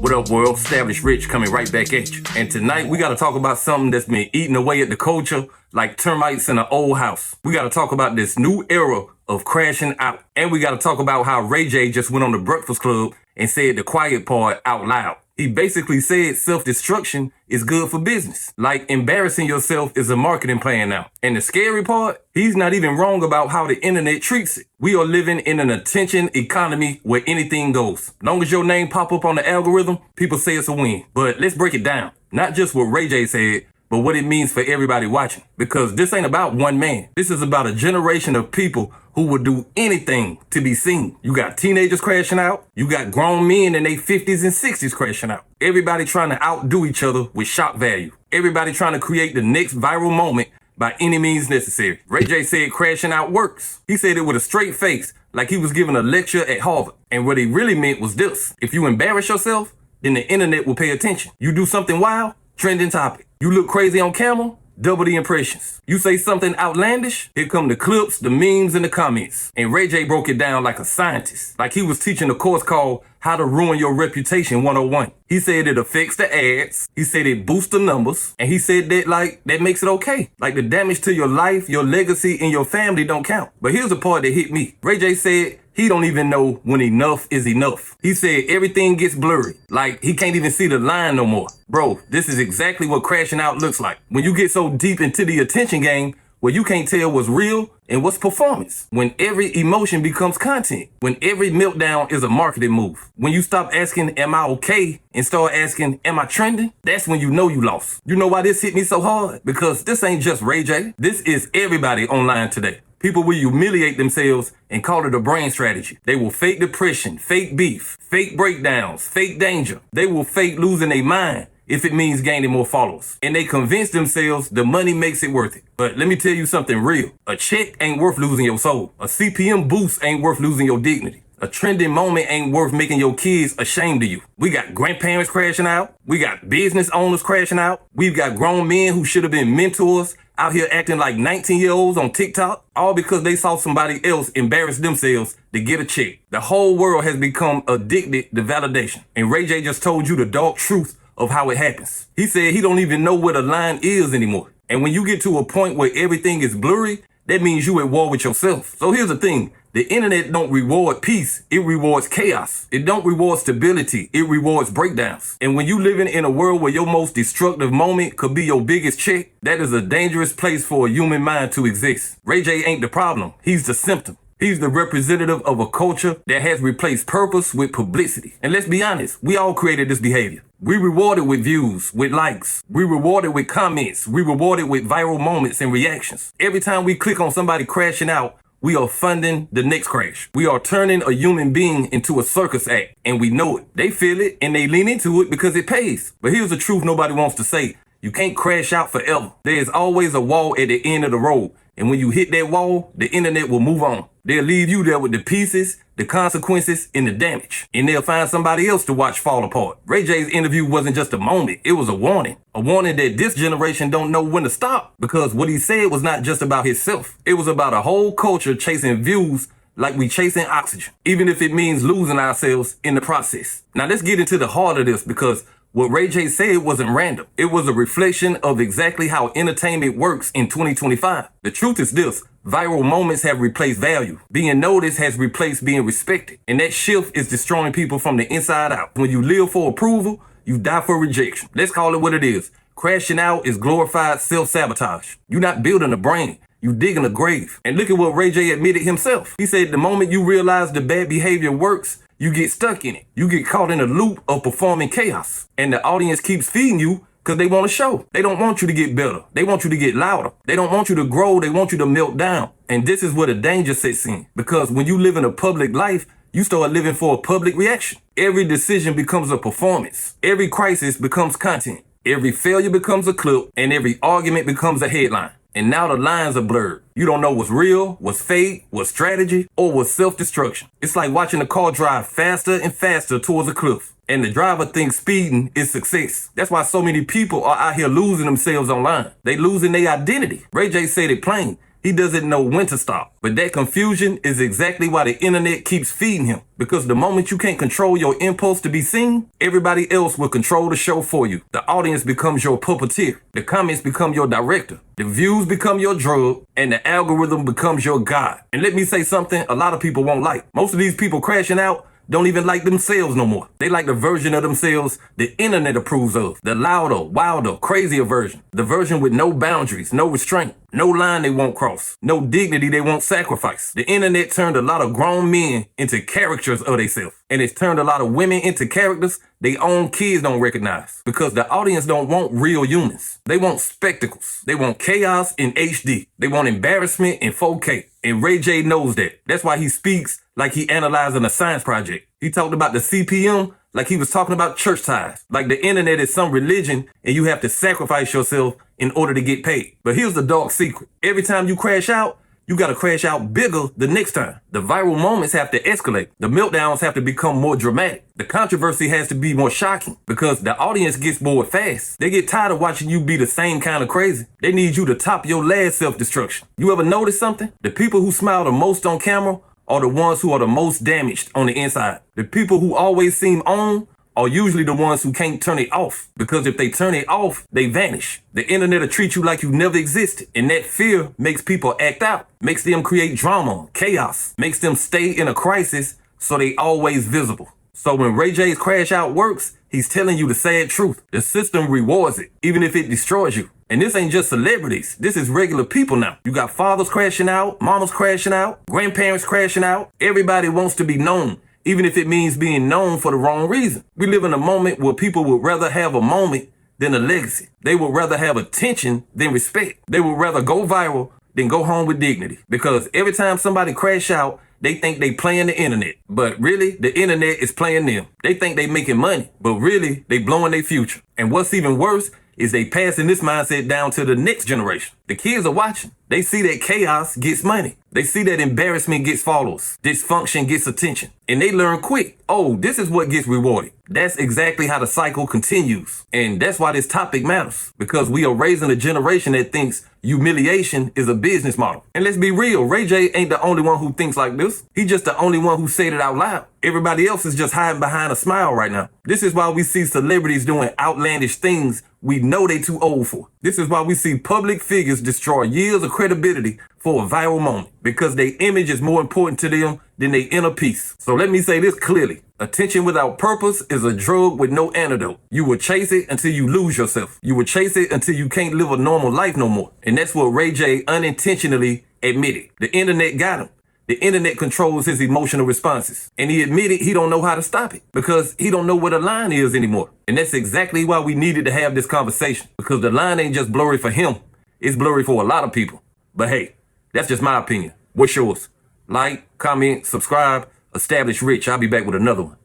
What up, world? R.I.C.H coming right back at you. And tonight, we gotta talk about something that's been eating away at the culture like termites in an old house. We gotta talk about this new era of crashing out. And we gotta talk about how RayJ just went on the Breakfast Club and said the quiet part out loud. He basically said self-destruction is good for business. Like embarrassing yourself is a marketing plan now. And the scary part, he's not even wrong about how the internet treats it. We are living in an attention economy where anything goes. Long as your name pop up on the algorithm, people say it's a win. But let's break it down. Not just what RayJ said, but what it means for everybody watching. Because this ain't about one man. This is about a generation of people who would do anything to be seen. You got teenagers crashing out. You got grown men in their 50s and 60s crashing out. Everybody trying to outdo each other with shock value. Everybody trying to create the next viral moment by any means necessary. RayJ said crashing out works. He said it with a straight face, like he was giving a lecture at Harvard. And what he really meant was this. If you embarrass yourself, then the internet will pay attention. You do something wild, trending topic. You look crazy on camera, double the impressions. You say something outlandish, here come the clips, the memes, and the comments. And RayJ broke it down like a scientist, like he was teaching a course called How to Ruin Your Reputation 101. He said it affects the ads, he said it boosts the numbers, and he said that that makes it okay. Like the damage to your life, your legacy, and your family don't count. But here's the part that hit me. RayJ said he don't even know when enough is enough. He said everything gets blurry, like he can't even see the line no more. Bro, this is exactly what crashing out looks like. When you get so deep into the attention game where you can't tell what's real and what's performance. When every emotion becomes content. When every meltdown is a marketing move. When you stop asking, am I okay? And start asking, am I trending? That's when you know you lost. You know why this hit me so hard? Because this ain't just RayJ. This is everybody online today. People will humiliate themselves and call it a brain strategy. They will fake depression, fake beef, fake breakdowns, fake danger. They will fake losing their mind if it means gaining more followers. And they convince themselves the money makes it worth it. But let me tell you something real. A check ain't worth losing your soul. A CPM boost ain't worth losing your dignity. A trending moment ain't worth making your kids ashamed of you. We got grandparents crashing out. We got business owners crashing out. We've got grown men who should have been mentors out here acting like 19-year-olds on TikTok, all because they saw somebody else embarrass themselves to get a check. The whole world has become addicted to validation. And RayJ just told you the dark truth of how it happens. He said he don't even know where the line is anymore. And when you get to a point where everything is blurry, that means you at war with yourself. So here's the thing. The internet don't reward peace, it rewards chaos. It don't reward stability, it rewards breakdowns. And when you living in a world where your most destructive moment could be your biggest check, that is a dangerous place for a human mind to exist. RayJ ain't the problem, he's the symptom. He's the representative of a culture that has replaced purpose with publicity. And let's be honest, we all created this behavior. We reward it with views, with likes. We reward it with comments. We reward it with viral moments and reactions. Every time we click on somebody crashing out, we are funding the next crash. We are turning a human being into a circus act, and we know it. They feel it, and they lean into it because it pays. But here's the truth nobody wants to say. You can't crash out forever. There is always a wall at the end of the road. And when you hit that wall, the internet will move on. They'll leave you there with the pieces, the consequences, and the damage. And they'll find somebody else to watch fall apart. RayJ's interview wasn't just a moment, it was a warning. A warning that this generation don't know when to stop. Because what he said was not just about himself. It was about a whole culture chasing views like we chasing oxygen. Even if it means losing ourselves in the process. Now let's get into the heart of this because what RayJ said wasn't random. It was a reflection of exactly how entertainment works in 2025. The truth is this. Viral moments have replaced value. Being noticed has replaced being respected. And that shift is destroying people from the inside out. When you live for approval, you die for rejection. Let's call it what it is. Crashing out is glorified self-sabotage. You're not building a brain. You digging a grave. And look at what RayJ admitted himself. He said the moment you realize the bad behavior works, you get stuck in it. You get caught in a loop of performing chaos. And the audience keeps feeding you because they want a show. They don't want you to get better. They want you to get louder. They don't want you to grow. They want you to melt down. And this is where the danger sets in. Because when you live in a public life, you start living for a public reaction. Every decision becomes a performance. Every crisis becomes content. Every failure becomes a clip. And every argument becomes a headline. And now the lines are blurred. You don't know what's real, what's fake, what's strategy, or what's self-destruction. It's like watching a car drive faster and faster towards a cliff. And the driver thinks speeding is success. That's why so many people are out here losing themselves online. They losing their identity. RayJ said it plain. He doesn't know when to stop. But that confusion is exactly why the internet keeps feeding him. Because the moment you can't control your impulse to be seen, everybody else will control the show for you. The audience becomes your puppeteer. The comments become your director. The views become your drug, and the algorithm becomes your god. And let me say something a lot of people won't like. Most of these people crashing out don't even like themselves no more. They like the version of themselves the internet approves of. The louder, wilder, crazier version. The version with no boundaries, no restraint, no line they won't cross, no dignity they won't sacrifice. The internet turned a lot of grown men into caricatures of themselves. And it's turned a lot of women into characters their own kids don't recognize. Because the audience don't want real humans. They want spectacles. They want chaos in HD. They want embarrassment in 4K. And RayJ knows that. That's why he speaks like he analyzing a science project. He talked about the CPM like he was talking about church tithes. Like the internet is some religion and you have to sacrifice yourself in order to get paid. But here's the dark secret. Every time you crash out, you gotta crash out bigger the next time. The viral moments have to escalate. The meltdowns have to become more dramatic. The controversy has to be more shocking because the audience gets bored fast. They get tired of watching you be the same kind of crazy. They need you to top your last self-destruction. You ever notice something? The people who smile the most on camera are the ones who are the most damaged on the inside. The people who always seem on are usually the ones who can't turn it off. Because if they turn it off, they vanish. The internet will treat you like you never existed. And that fear makes people act out. Makes them create drama, chaos. Makes them stay in a crisis so they always visible. So when RayJ's crash out works, he's telling you the sad truth. The system rewards it, even if it destroys you. And this ain't just celebrities. This is regular people now. You got fathers crashing out, mamas crashing out, grandparents crashing out. Everybody wants to be known, even if it means being known for the wrong reason. We live in a moment where people would rather have a moment than a legacy. They would rather have attention than respect. They would rather go viral than go home with dignity. Because every time somebody crash out, they think they playing the internet. But really, the internet is playing them. They think they making money, but really, they blowing their future. And what's even worse is they passing this mindset down to the next generation. The kids are watching. They see that chaos gets money. They see that embarrassment gets followers. Dysfunction gets attention. And they learn quick. Oh, this is what gets rewarded. That's exactly how the cycle continues. And that's why this topic matters. Because we are raising a generation that thinks humiliation is a business model. And let's be real, RayJ ain't the only one who thinks like this. He's just the only one who said it out loud. Everybody else is just hiding behind a smile right now. This is why we see celebrities doing outlandish things we know they too old for. This is why we see public figures destroy years of credibility for a viral moment. Because their image is more important to them than their inner peace. So let me say this clearly. Attention without purpose is a drug with no antidote. You will chase it until you lose yourself. You will chase it until you can't live a normal life no more. And that's what RayJ unintentionally admitted. The internet got him. The internet controls his emotional responses. And he admitted he don't know how to stop it because he don't know where the line is anymore. And that's exactly why we needed to have this conversation, because the line ain't just blurry for him. It's blurry for a lot of people. But hey, that's just my opinion. What's yours? Like, comment, subscribe, establish rich. I'll be back with another one.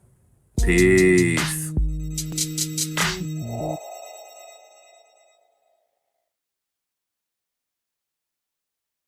Peace.